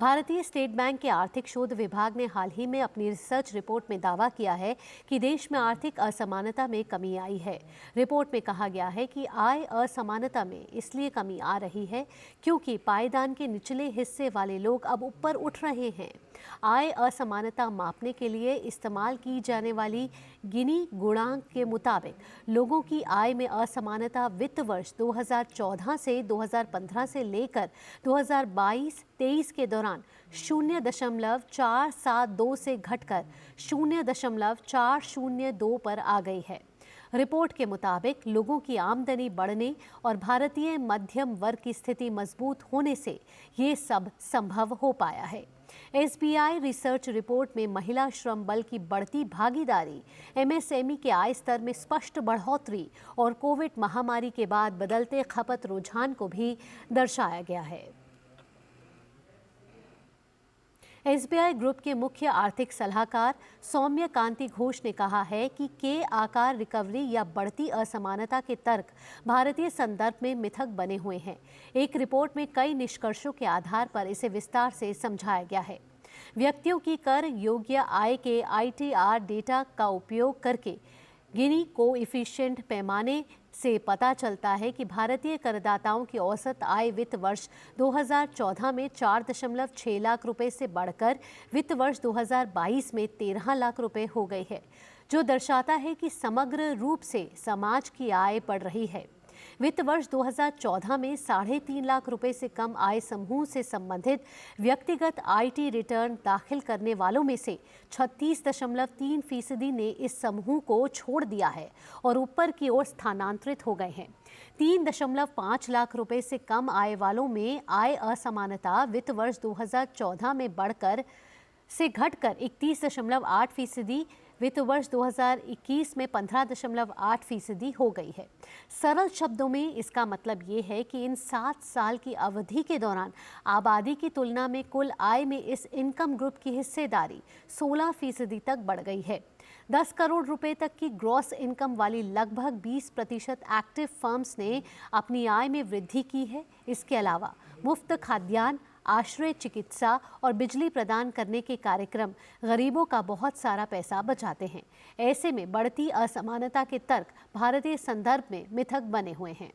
भारतीय state bank के आर्थिक शोध विभाग ने हाल ही में अपनी रिसर्च रिपोर्ट में दावा किया है कि देश में आर्थिक असमानता में कमी आई है। रिपोर्ट में कहा गया है कि आय असमानता में इसलिए कमी आ रही है क्योंकि पायदान के निचले हिस्से वाले लोग अब ऊपर उठ रहे हैं। आय असमानता मापने के लिए इस्तेमाल की जाने वाली गिनी गुणांक के मुताबिक लोगों की आय में असमानता वित्त वर्ष 2014 से 2015 से लेकर 2022-23 के दौरान 0.472 से घटकर 0.402 पर आ गई है। रिपोर्ट के मुताबिक लोगों की आमदनी बढ़ने और भारतीय मध्यम वर्ग की स्थिति मजबूत होने से ये सब संभव हो पाया है। एसबीआई रिसर्च रिपोर्ट में महिला श्रम बल की बढ़ती भागीदारी, एमएसएमई के आय स्तर में स्पष्ट बढ़ोतरी और कोविड महामारी के बाद बदलते खपत रुझान को भी दर्शाया गया है। एसबीआई ग्रुप के मुख्य आर्थिक सलाहकार सौम्य कांति घोष ने कहा है कि के आकार रिकवरी या बढ़ती असमानता के तर्क भारतीय संदर्भ में मिथक बने हुए हैं। एक रिपोर्ट में कई निष्कर्षों के आधार पर इसे विस्तार से समझाया गया है। व्यक्तियों की कर योग्य आय के आईटीआर डेटा का उपयोग करके गिनी कोएफिशिएंट पैमाने से पता चलता है कि भारतीय करदाताओं की औसत आय वित्त वर्ष 2014 में 4.6 लाख रुपए से बढ़कर वित्त वर्ष 2022 में 13 लाख रुपए हो गई है, जो दर्शाता है कि समग्र रूप से समाज की आय बढ़ रही है। वित्त वर्ष 2014 में 3.5 लाख रुपए से कम आय समूह से संबंधित व्यक्तिगत आईटी रिटर्न दाखिल करने वालों में से 36.3% ने इस समूह को छोड़ दिया है और ऊपर की ओर स्थानांतरित हो गए हैं। 3.5 लाख रुपए से कम आय वालों में आय असमानता वित्त वर्ष 2014 में बढ़कर से घटकर 31.8%, वित्त वर्ष 2021 में 15.8% हो गई है। सरल शब्दों में इसका मतलब ये है कि इन 7 साल की अवधि के दौरान आबादी की तुलना में कुल आय में इस इनकम ग्रुप की हिस्सेदारी 16% तक बढ़ गई है। 10 करोड़ रुपए तक की ग्रॉस इनकम वाली लगभग 20% एक्टिव फर्म्स ने अपनी आय में वृद्धि की है। इसके अलावा मुफ्त खाद्यान्न, आश्रय चिकित्सा और बिजली प्रदान करने के कार्यक्रम गरीबों का बहुत सारा पैसा बचाते हैं। ऐसे में बढ़ती असमानता के तर्क भारतीय संदर्भ में मिथक बने हुए हैं।